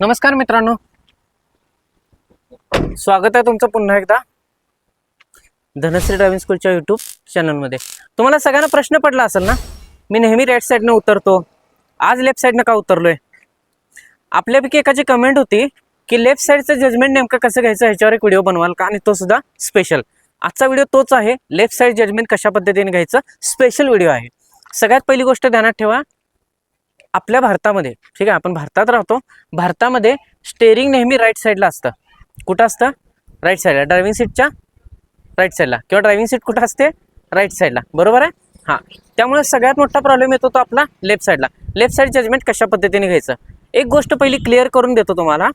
नमस्कार मित्रांनो, स्वागत आहे तुमचं पुन्हा एकदा धनश्री ड्रायव्हिंग स्कूलच्या यूट्यूब चॅनलमध्ये। तुम्हाला सगळ्यांना प्रश्न पडला असेल ना, मी नेहमी राईट साईडने उतरतो, आज लेफ्ट साईडने का उतरलोय? आपल्यापैकी एकाची कमेंट होती की लेफ्ट साईडचं जजमेंट नेमकं कसं घ्यायचं ह्याच्यावर एक व्हिडिओ बनवाल का, आणि तो सुद्धा स्पेशल। आजचा व्हिडिओ तोच आहे, लेफ्ट साईड जजमेंट कशा पद्धतीने घ्यायचं, स्पेशल व्हिडिओ आहे। सगळ्यात पहिली गोष्ट ध्यानात ठेवा, आपल्या भारतामध्ये, ठीक आहे, आपण भारतात राहतो, भारतामध्ये स्टेअरिंग नेहमी राईट साईडला असतं। कुठं असतं? राईट साईडला, ड्रायव्हिंग सीटच्या राईट साईडला, किंवा ड्रायव्हिंग सीट कुठं असते? राईट साईडला, बरोबर आहे? हां, त्यामुळे सगळ्यात मोठा प्रॉब्लेम येतो तो आपला लेफ्ट साईडला। लेफ्ट साईड जजमेंट कशा पद्धतीने घ्यायचं, एक गोष्ट पहिली क्लिअर करून देतो तुम्हाला।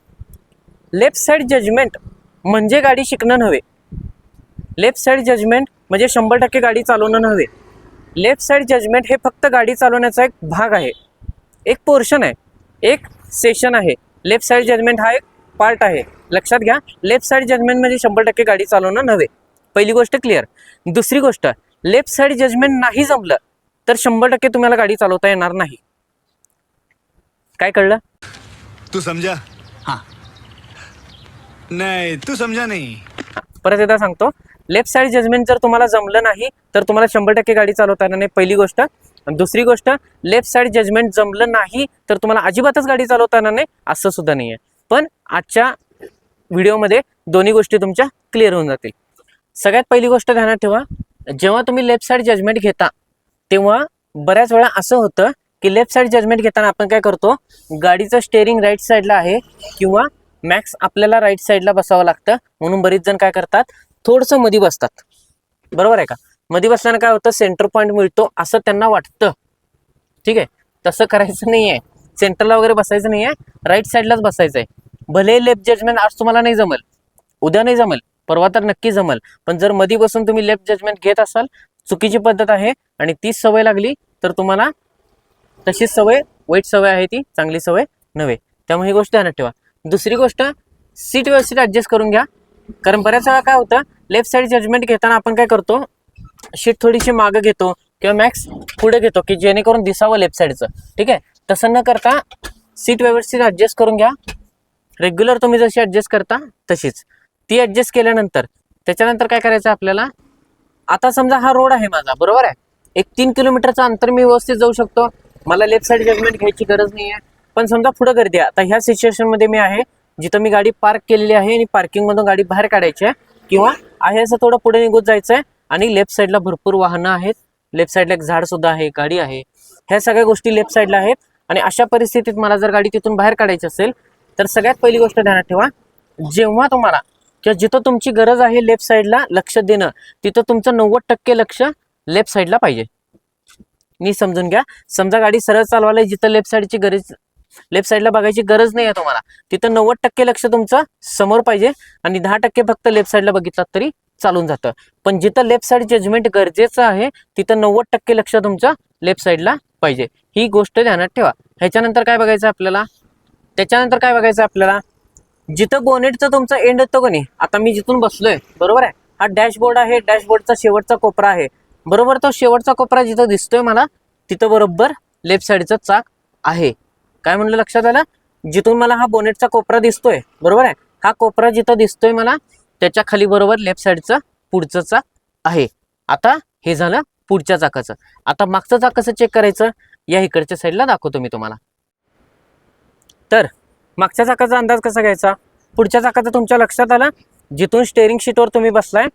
लेफ्ट साईड जजमेंट म्हणजे गाडी शिकणं नव्हे, लेफ्ट साईड जजमेंट म्हणजे 100% गाडी चालवणं नव्हे। लेफ्ट साईड जजमेंट हे फक्त गाडी चालवण्याचा एक भाग आहे, एक पोर्शन आहे, एक सेशन आहे। लेफ्ट साईड जजमेंट हा एक पार्ट आहे, लक्षात घ्या। लेफ्ट साईड जजमेंट म्हणजे 100% गाडी चालवणं नव्हे, पहिली गोष्ट क्लिअर। दुसरी गोष्ट, लेफ्ट साईड जजमेंट नाही जमलं तर 100% तुम्हाला गाडी चालवता येणार नाही। काय कळलं? तू समझा? हाँ नहीं, तू समझा नहीं। परत एकदा सांगतो, लेफ्ट साईड जजमेंट जर तुम्हाला जमलं नाही तर तुम्हाला 100% गाडी चालवता येणार नाही, पहिली गोष्ट। दुसरी गोष्ट, लेफ्ट साईड जजमेंट जमलं नाही तर तुम्हाला अजिबातच गाडी चालवता येणार नाही, असं सुद्धा नाही आहे। पण आजच्या व्हिडिओमध्ये दोन्ही गोष्टी तुमच्या क्लिअर होऊन जातील। सगळ्यात पहिली गोष्ट ध्यानात ठेवा, जेव्हा तुम्ही लेफ्ट साईड जजमेंट घेता तेव्हा बऱ्याच वेळा असं होतं की लेफ्ट साईड जजमेंट घेताना आपण काय करतो, गाडीचं स्टेअरिंग राईट साईडला आहे किंवा मॅक्स आपल्याला राईट साईडला बसावं लागतं, म्हणून बरीच जण काय करतात, थोडंसं मध्ये बसतात, बरोबर आहे का? मध्ये बसल्यानं काय होतं, सेंटर पॉईंट मिळतो असं त्यांना वाटतं, ठीक आहे? तसं करायचं नाही आहे, सेंटरला वगैरे बसायचं नाही आहे, राईट साईडलाच बसायचं आहे। भले लेफ्ट जजमेंट आज तुम्हाला नाही जमल, उद्या नाही जमल, परवा तर नक्की जमल, पण जर मध्ये बसून तुम्ही लेफ्ट जजमेंट घेत असाल, चुकीची पद्धत आहे आणि तीच सवय लागली तर तुम्हाला तशीच सवय, वाईट सवय आहे ती, चांगली सवय नव्हे, त्यामुळे ही गोष्ट ध्यानात ठेवा। दुसरी गोष्ट, सीट व्यवस्थित ॲडजस्ट करून घ्या, कारण बऱ्याच वेळा काय होतं, लेफ्ट साईड जजमेंट घेताना आपण काय करतो, शीट थोडीशी मागं घेतो किंवा मॅक्स पुढे घेतो की जेणेकरून दिसावं लेफ्ट साईडचं, ठीक आहे? तसं न करता सीट व्यवस्थित ॲडजस्ट करून घ्या, रेग्युलर तुम्ही जशी ॲडजस्ट करता तशीच। ती ॲडजस्ट केल्यानंतर त्याच्यानंतर काय करायचं आपल्याला, आता समजा हा रोड आहे माझा, बरोबर आहे, एक 3 किलोमीटरचं अंतर मी व्यवस्थित जाऊ शकतो, मला लेफ्ट साईड जजमेंट घ्यायची गरज नाही आहे। पण समजा पुढं गर्दी आहे, आता ह्या सिच्युएशनमध्ये मी आहे जिथं मी गाडी पार्क केलेली आहे आणि पार्किंगमधून गाडी बाहेर काढायची आहे, किंवा आहे असं थोडं पुढे निघून जायचं आहे आणि लेफ्ट साईडला भरपूर वाहनं आहेत, लेफ्ट साईडला एक झाड सुद्धा आहे, गाडी आहे, ह्या सगळ्या गोष्टी लेफ्ट साईडला आहेत। आणि अशा परिस्थितीत मला जर गाडी तिथून बाहेर काढायची असेल तर सगळ्यात पहिली गोष्ट ध्यानात ठेवा, जेव्हा तुम्हाला किंवा जिथं तुमची गरज आहे लेफ्ट साईडला लक्ष देणं, तिथं तुमचं 90% लक्ष लेफ्ट साईडला पाहिजे। मी समजून घ्या, समजा गाडी सरळ चालवायला जिथं लेफ्ट साईडची गरज, लेफ्ट साईडला बघायची गरज नाही आहे तुम्हाला, तिथं 90% लक्ष तुमचं समोर पाहिजे आणि 10% फक्त लेफ्ट साईडला बघितलात तरी चालून जातं। पण जिथं लेफ्ट साईड जजमेंट गरजेचं आहे तिथं 90% लक्ष तुमचं लेफ्ट साईडला पाहिजे, ही गोष्ट ध्यानात ठेवा। ह्याच्यानंतर काय बघायचं आपल्याला, त्याच्यानंतर काय बघायचं आपल्याला, जिथं बोनेटचं तुमचं एंड येतो का नाही, आता मी जिथून बसलोय, बरोबर आहे, हा डॅशबोर्ड आहे, डॅशबोर्डचा शेवटचा कोपरा आहे, बरोबर, तो शेवटचा कोपरा जिथं दिसतोय मला तिथं बरोबर लेफ्ट साईडचं चाक आहे। काय म्हणलं, लक्षात आलं? जिथून मला हा बोनेटचा कोपरा दिसतोय, बरोबर आहे, हा कोपरा जिथं दिसतोय मला त्याच्या खाली बरोबर लेफ्ट साईडचं पुढचं चाक आहे। आता हे झालं पुढच्या चाकाचं, आता मागचं चाक कसं चेक करायचं, या इकडच्या साईडला दाखवतो मी तुम्हाला। तर मागच्या चाकाचा अंदाज कसा घ्यायचा, पुढच्या चाकाचं तुमच्या लक्षात आलं, जिथून स्टेअरिंग शीटवर तुम्ही बसलाय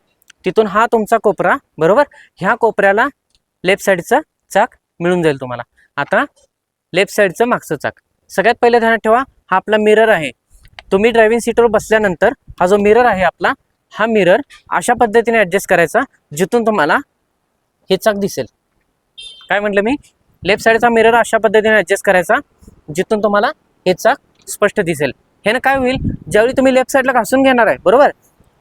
तिथून हा तुमचा कोपरा, बरोबर, ह्या कोपऱ्याला लेफ्ट साईडचं चाक मिळून जाईल तुम्हाला। आता लेफ्ट साईडचं मागचं चाक, सगळ्यात पहिले ध्यानात ठेवा, हा आपला मिरर आहे, तुम्ही ड्रायव्हिंग सीटवर बसल्यानंतर हा जो मिरर आहे आपला, हा मिरर अशा पद्धतीने ॲडजस्ट करायचा जिथून तुम्हाला हे चाक दिसेल। काय म्हटलं मी, लेफ्ट साईडचा मिरर अशा पद्धतीने ॲडजस्ट करायचा जिथून तुम्हाला हे चाक स्पष्ट दिसेल। ह्यानं काय होईल, ज्यावेळी तुम्ही लेफ्ट साईडला घासून घेणार आहे, बरोबर,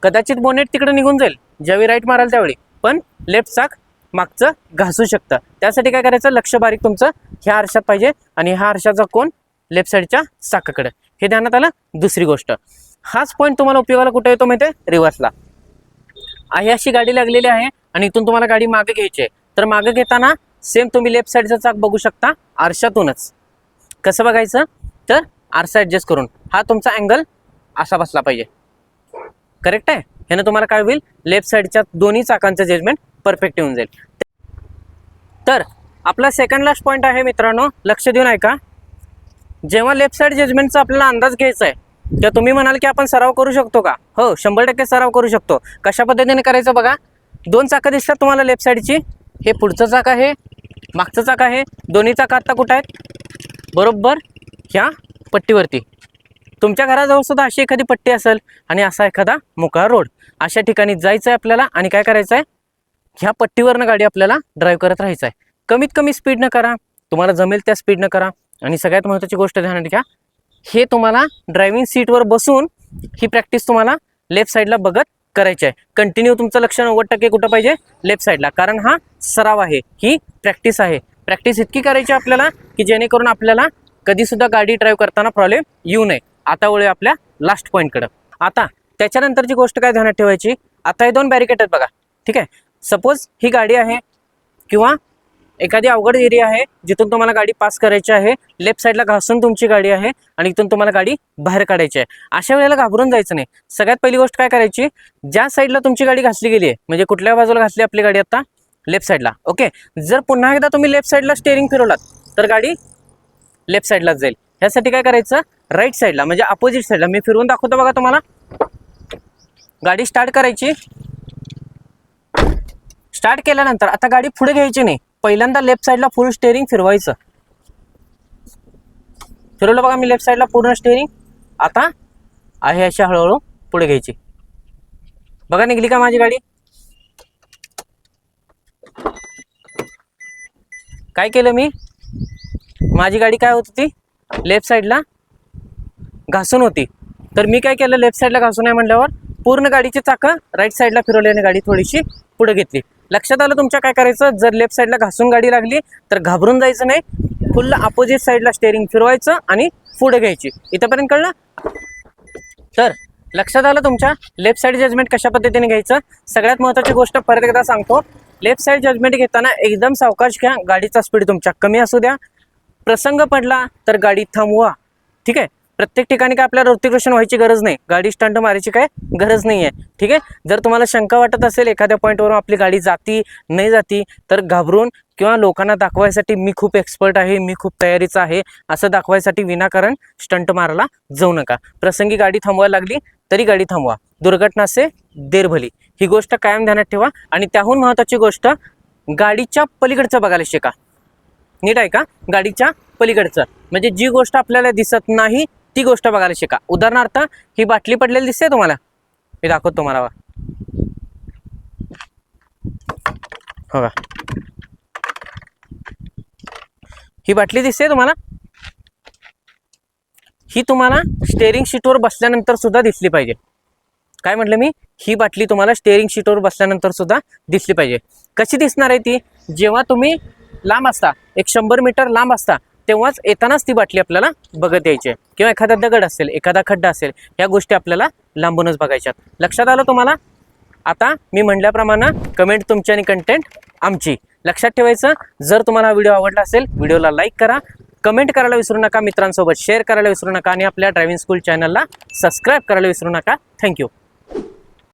कदाचित बोनेट तिकडे निघून जाईल, ज्यावेळी राईट माराल त्यावेळी, पण लेफ्ट चाक मागचं घासू शकतं। त्यासाठी काय करायचं, लक्ष बारीक तुमचं ह्या आरशात पाहिजे आणि ह्या आरशाचा कोण लेफ्ट साईडच्या चाकाकडे, हे ध्यानात आलं। दुसरी गोष्ट, हाच पॉईंट तुम्हाला उपयोगाला कुठे येतो माहिती आहे, रिव्हर्सला आहे, अशी गाडी लागलेली आहे आणि इथून तुम्हाला गाडी मागे घ्यायची आहे, तर मागे घेताना सेम तुम्ही लेफ्ट साईडचं चाक बघू शकता आरशातूनच। कसं बघायचं, तर आरसा ॲडजस्ट करून हा तुमचा अँगल असा बसला पाहिजे. करेक्ट आहे. ह्यानं तुम्हाला काय होईल, लेफ्ट साईडच्या दोन्ही चाकांचं जजमेंट परफेक्ट येऊन जाईल. तर आपला सेकंड लास्ट पॉईंट आहे मित्रांनो, लक्ष देऊन ऐका. जेव्हा लेफ्ट साईड जजमेंटचा आपल्याला अंदाज घ्यायचा आहे, किंवा तुम्ही म्हणाल की आपण सराव करू शकतो का? हो, 100% सराव करू शकतो. कशा पद्धतीने करायचं बघा. 2 चाकं दिसतात तुम्हाला लेफ्ट साईडची. हे पुढचं चाक आहे, मागचं चाक आहे. दोन्ही चाकं आत्ता कुठं आहेत? बरोबर ह्या पट्टीवरती. तुमच्या घराजवळ सुद्धा अशी एखादी पट्टी असेल आणि असा एखादा मोकळा रोड, अशा ठिकाणी जायचं आहे आपल्याला आणि काय करायचं आहे, ह्या पट्टीवरनं गाडी आपल्याला ड्राईव्ह करत राहायचं आहे. कमीत कमी स्पीडनं करा, तुम्हाला जमेल त्या स्पीडनं करा. आणि सगळ्यात महत्त्वाची गोष्ट ध्यानात घ्या, हे तुम्हाला ड्रायव्हिंग सीटवर बसून ही प्रॅक्टिस तुम्हाला लेफ्ट साईडला बघत करायची आहे. कंटिन्यू तुमचं लक्ष 90% कुठं पाहिजे? लेफ्ट साईडला. कारण हा सराव आहे, ही प्रॅक्टिस आहे. प्रॅक्टिस इतकी करायची आपल्याला की जेणेकरून आपल्याला कधीसुद्धा गाडी ड्राईव्ह करताना प्रॉब्लेम येऊ नये. आता वळूया आपल्या लास्ट पॉईंटकडं. आता त्याच्यानंतरची गोष्ट काय ध्यानात ठेवायची, आता हे 2 बॅरिकेड आहेत बघा. ठीक आहे. सपोज ही गाडी आहे किंवा एखादी अवघड एरिया आहे जिथून तुम्हाला गाडी पास करायची आहे. लेफ्ट साईडला घासून तुमची गाडी आहे आणि इथून तुम्हाला गाडी बाहेर काढायची आहे. अशा वेळेला घाबरून जायचं नाही. सगळ्यात पहिली गोष्ट काय करायची, ज्या साईडला तुमची गाडी घासली गेली आहे, म्हणजे कुठल्या बाजूला घासली आपली गाडी आता? लेफ्ट साईडला. ओके. जर पुन्हा एकदा तुम्ही लेफ्ट साईडला स्टेअरिंग फिरवलात तर गाडी लेफ्ट साईडलाच जाईल. ह्यासाठी काय करायचं, राईट साईडला म्हणजे अपोजिट साईडला. मी फिरवून दाखवतो बघा तुम्हाला. गाडी स्टार्ट करायची. स्टार्ट केल्यानंतर आता गाडी पुढे घ्यायची नाही, पहिल्यांदा लेफ्ट साईडला फुल स्टेअरिंग फिरवायचं. फिरवलं बघा मी लेफ्ट साईडला पूर्ण स्टेअरिंग. आता आहे अशी हळूहळू पुढे घ्यायची. बघा निघली का माझी गाडी? काय केलं मी, माझी गाडी काय होत होती, लेफ्ट साईडला घासून होती. तर मी काय केलं, लेफ्ट साईडला घासून आहे म्हटल्यावर पूर्ण गाडीची चाकं राईट साईडला फिरवल्याने गाडी थोडीशी पुढे घेतली. लक्षात आलं तुमच्या काय करायचं, जर लेफ्ट साईडला घासून गाडी लागली तर घाबरून जायचं नाही, फुल अपोजिट साईडला स्टेअरिंग फिरवायचं आणि पुढे घ्यायची. इथंपर्यंत कळलं? तर लक्षात आलं तुमच्या लेफ्ट साईड जजमेंट कशा पद्धतीने घ्यायचं. सगळ्यात महत्त्वाची गोष्ट परत एकदा सांगतो, लेफ्ट साईड जजमेंट घेताना एकदम सावकाश घ्या. गाडीचा स्पीड तुमच्या कमी असू द्या. प्रसंग पडला तर गाडी थांबवा. ठीक आहे. प्रत्येक ठिकाणी काय आपल्याला ऋतिकृष्ण व्हायची गरज नाही, गाडी स्टंट मारायची काय गरज नाही आहे. ठीक आहे. जर तुम्हाला शंका वाटत असेल एखाद्या पॉईंटवरून आपली गाडी जाती नाही जाती, तर घाबरून किंवा लोकांना दाखवायसाठी मी खूप एक्सपर्ट आहे, मी खूप तयारीचा आहे असं दाखवायसाठी विनाकारण स्टंट मारायला जाऊ नका. प्रसंगी गाडी थांबवायला लागली तरी गाडी थांबवा. दुर्घटना से देर भली, ही गोष्ट कायम ध्यानात ठेवा. आणि त्याहून महत्त्वाची गोष्ट, गाडीच्या पलीकडचं बघायला शिका. नीट आहे का? गाडीच्या पलीकडचं म्हणजे जी गोष्ट आपल्याला दिसत नाही ती गोष्ट बघायला शिका. उदाहरणार्थ ही बाटली पडलेली दिसते तुम्हाला, मी दाखवतो तुम्हाला. हो का, ही बाटली दिसते तुम्हाला, ही तुम्हाला स्टेअरिंग शीटवर बसल्यानंतर सुद्धा दिसली पाहिजे. काय म्हटलं मी, ही बाटली तुम्हाला स्टेअरिंग शीटवर बसल्यानंतर सुद्धा दिसली पाहिजे. कशी दिसणार आहे ती, जेव्हा तुम्ही लांब असता, 100 मीटर लांब असता, तेव्हाच येतानाच ती बाटली आपल्याला बघत यायची. किंवा एखादा दगड असेल, एखादा खड्डा असेल, या गोष्टी आपल्याला लांबूनच बघायच्यात. लक्षात आलं तुम्हाला? आता मी म्हटल्याप्रमाणे कमेंट तुमची आणि कंटेंट आमची. लक्षात ठेवायचं, जर तुम्हाला हा व्हिडिओ आवडला असेल, व्हिडिओला लाईक करा, कमेंट करायला विसरू नका, मित्रांसोबत शेअर करायला विसरू नका आणि आपल्या ड्रायव्हिंग स्कूल चॅनलला सबस्क्राईब करायला विसरू नका. थँक्यू.